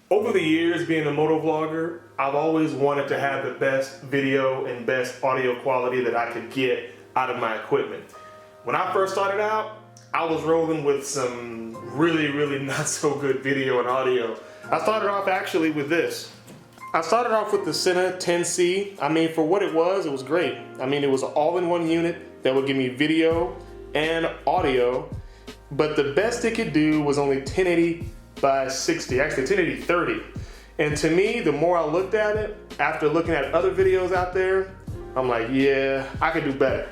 Over the years being a motovlogger, I've always wanted to have the best video and best audio quality that I could get out of my equipment. When I first started out, I was rolling with some really not so good video and audio. I started off actually with this. I started off with the Sena 10C. I mean, for what it was great. I mean, it was an all-in-one unit that would give me video and audio, but the best it could do was only 1080 by 60, actually 1080/30. And to me, the more I looked at it, after looking at other videos out there, I'm like, yeah, I could do better.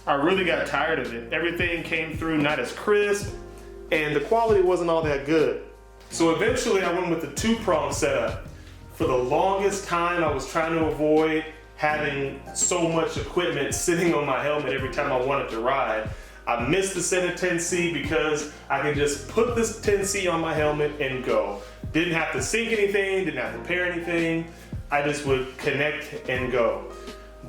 I really got tired of it. Everything came through not as crisp, and the quality wasn't all that good. So eventually I went with the two-prong setup. For the longest time, I was trying to avoid having so much equipment sitting on my helmet every time I wanted to ride. I missed the Sena 10C because I could just put this 10C on my helmet and go. Didn't have to sync anything, didn't have to pair anything. I just would connect and go.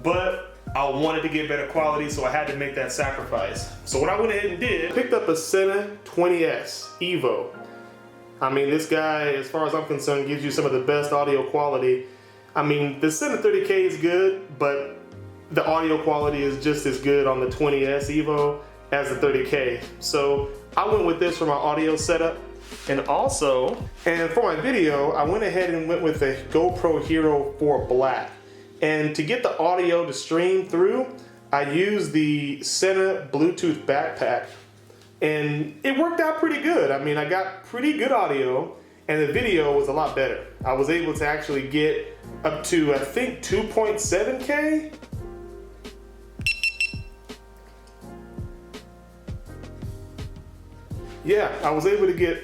But I wanted to get better quality, so I had to make that sacrifice. So what I went ahead and did, picked up a Sena 20S Evo. I mean, this guy, as far as I'm concerned, gives you some of the best audio quality. I mean, the Sena 30K is good, but the audio quality is just as good on the 20S Evo as the 30K. So I went with this for my audio setup. And for my video, I went ahead and went with the GoPro Hero 4 Black. And to get the audio to stream through, I used the Sena Bluetooth backpack. And it worked out pretty good. I mean, I got pretty good audio, and the video was a lot better. I was able to actually get up to, I think, 2.7K. Yeah, I was able to get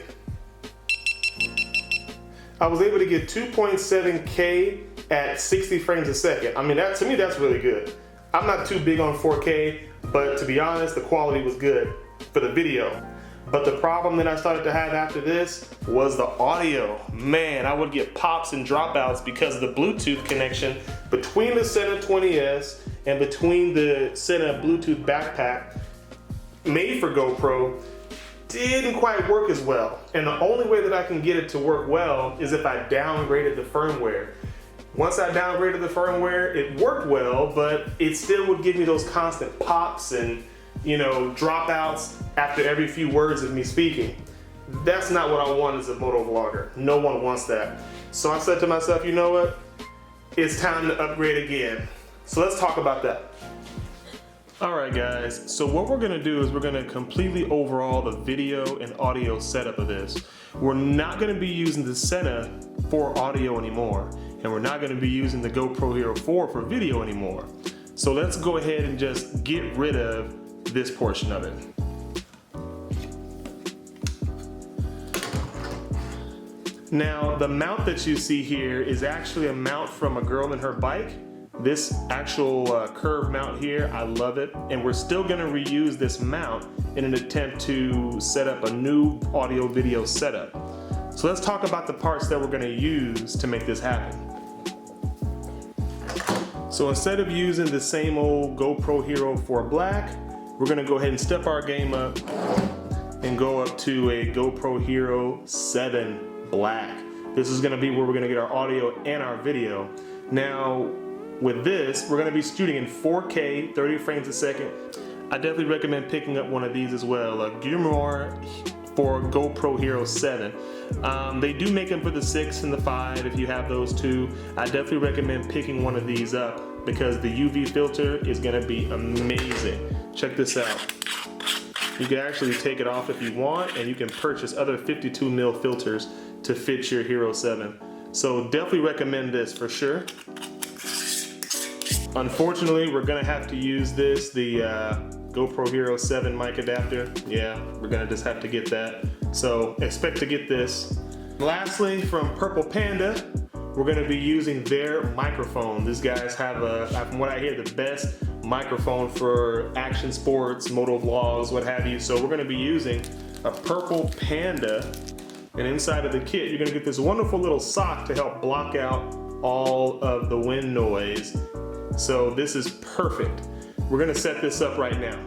2.7K at 60 frames a second. I mean, to me, that's really good. I'm not too big on 4K, but to be honest, the quality was good for the video. But the problem that I started to have after this was the audio. Man, I would get pops and dropouts because of the Bluetooth connection between the Sena 20S and between the Sena Bluetooth backpack made for GoPro didn't quite work as well. And the only way that I can get it to work well is if I downgraded the firmware. Once I downgraded the firmware, it worked well, but it still would give me those constant pops and, you know, dropouts after every few words of me speaking. That's not what I want as a motovlogger. No one wants that. So I said to myself, you know what? It's time to upgrade again. So let's talk about that. Alright guys, so what we're going to do is we're going to completely overhaul the video and audio setup of this. We're not going to be using the Sena for audio anymore, and we're not going to be using the GoPro Hero 4 for video anymore. So let's go ahead and just get rid of this portion of it. Now, the mount that you see here is actually a mount from a girl and her bike. This actual curved mount here, I love it. And we're still gonna reuse this mount in an attempt to set up a new audio video setup. So let's talk about the parts that we're gonna use to make this happen. So instead of using the same old GoPro Hero 4 Black, we're gonna go ahead and step our game up and go up to a GoPro Hero 7 Black. This is gonna be where we're gonna get our audio and our video. Now, with this, we're gonna be shooting in 4K, 30 frames a second. I definitely recommend picking up one of these as well, a Gimbal for GoPro Hero 7. They do make them for the 6 and the 5 if you have those two. I definitely recommend picking one of these up because the UV filter is gonna be amazing. Check this out. You can actually take it off if you want, and you can purchase other 52mm filters to fit your Hero 7. So definitely recommend this for sure. Unfortunately, we're gonna have to use this, the GoPro Hero 7 mic adapter. Yeah, we're gonna just have to get that. So expect to get this. Lastly, from Purple Panda, we're gonna be using their microphone. These guys have, from what I hear, the best microphone for action sports, motovlogs, what have you. So we're gonna be using a Purple Panda, and inside of the kit, you're gonna get this wonderful little sock to help block out all of the wind noise. So this is perfect. We're gonna set this up right now.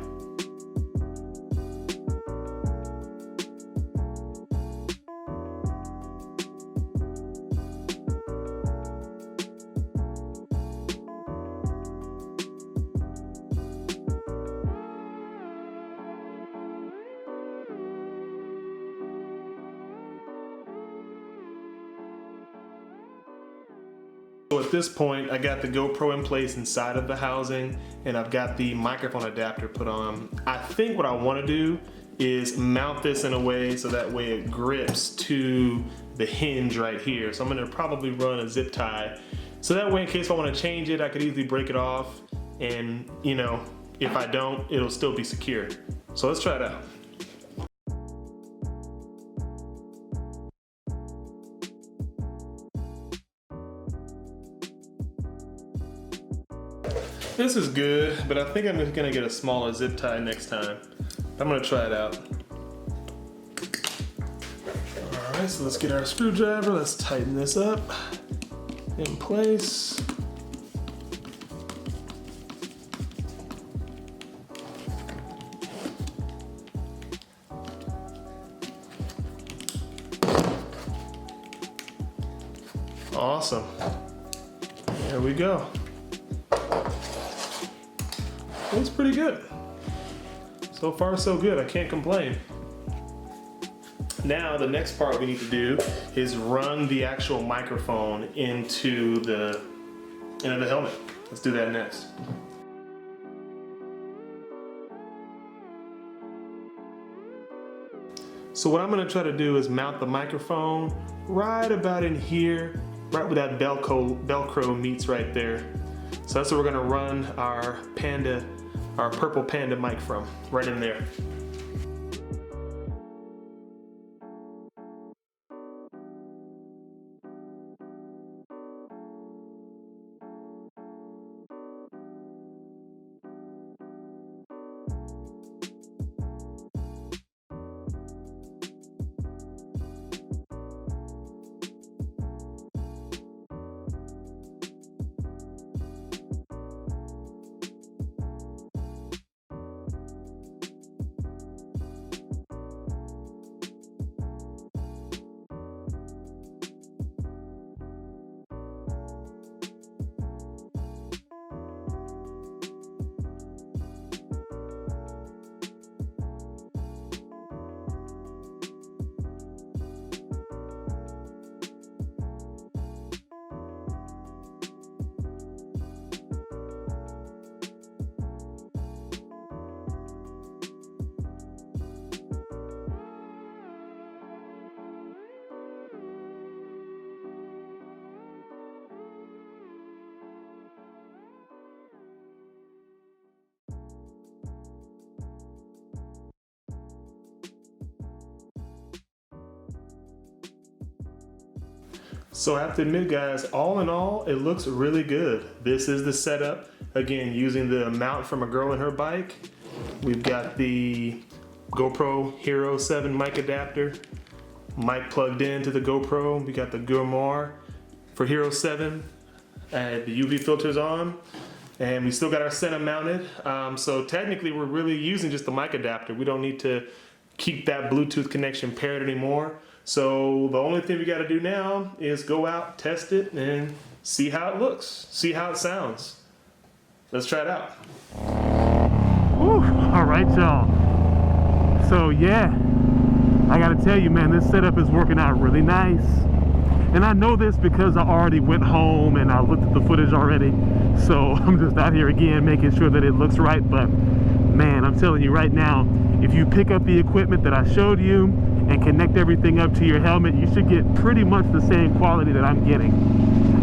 So at this point, I got the GoPro in place inside of the housing, and I've got the microphone adapter put on. I think what I want to do is mount this in a way so that way it grips to the hinge right here. So I'm going to probably run a zip tie. So that way, in case I want to change it, I could easily break it off, and you know, if I don't, it'll still be secure. So let's try it out. This is good, but I think I'm just gonna get a smaller zip tie next time. I'm gonna try it out. All right, so let's get our screwdriver. Let's tighten this up in place. Awesome. There we go. It's pretty good. So far, so good. I can't complain. Now, the next part we need to do is run the actual microphone into the helmet. Let's do that next. So what I'm gonna try to do is mount the microphone right about in here, right where that Velcro meets right there. So that's where we're gonna run our purple Panda mic from, right in there. So I have to admit, guys, all in all, it looks really good. This is the setup. Again, using the mount from a girl and her bike. We've got the GoPro Hero 7 mic adapter, mic plugged into the GoPro. We got the Gimbal for Hero 7, the UV filters on, and we still got our Sena mounted. So technically, we're really using just the mic adapter. We don't need to keep that Bluetooth connection paired anymore. So the only thing we got to do now is go out, test it, and see how it looks, see how it sounds. Let's try it out. Whew. All right, y'all. So yeah, I got to tell you, man, this setup is working out really nice. And I know this because I already went home and I looked at the footage already. So I'm just out here again making sure that it looks right. But man, I'm telling you right now, if you pick up the equipment that I showed you and connect everything up to your helmet, you should get pretty much the same quality that I'm getting.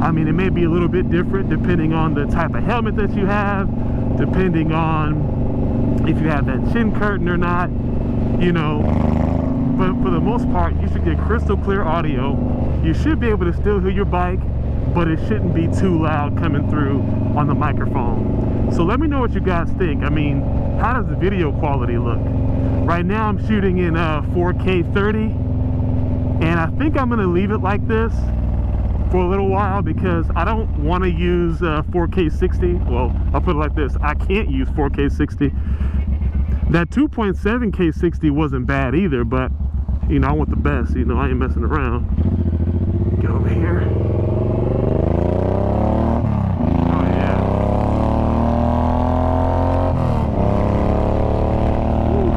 I mean, it may be a little bit different depending on the type of helmet that you have, depending on if you have that chin curtain or not, you know. But for the most part, you should get crystal clear audio. You should be able to still hear your bike, but it shouldn't be too loud coming through on the microphone. So let me know what you guys think. I mean, how does the video quality look? Right now I'm shooting in 4K 30, and I think I'm gonna leave it like this for a little while because I don't want to use 4K 60. Well, I'll put it like this, I can't use 4K 60. That 2.7K 60 wasn't bad either, but you know, I want the best, you know, I ain't messing around. Get over here. Oh yeah. Woo.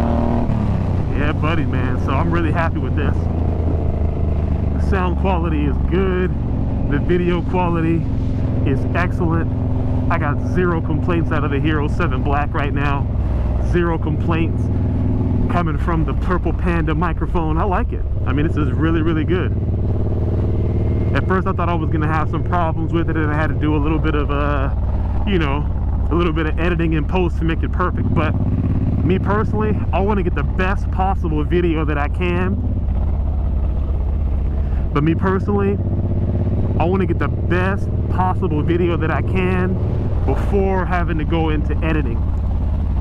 Yeah, buddy, man. So I'm really happy with this. The sound quality is good. The video quality, is excellent. I got 0 complaints out of the Hero 7 Black right now. 0 complaints coming from the Purple Panda microphone. I like it. I mean, this is really, really good. At first I thought I was gonna have some problems with it, and I had to do a little bit of you know, a little bit of editing in post to make it perfect. But me personally, I want to get the best possible video that I can. But me personally, I want to get the best possible video that I can before having to go into editing,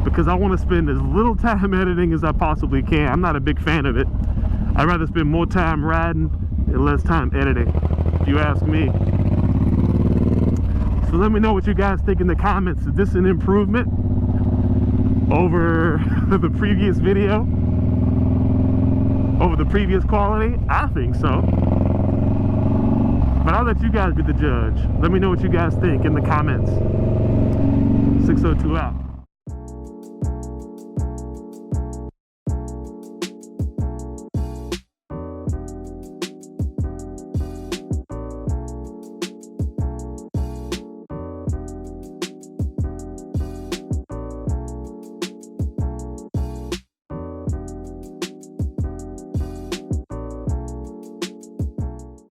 because I want to spend as little time editing as I possibly can. I'm not a big fan of it. I'd rather spend more time riding and less time editing, if you ask me. So let me know what you guys think in the comments. Is this an improvement over the previous video? Over the previous quality? I think so. But I'll let you guys be the judge. Let me know what you guys think in the comments. 602 out.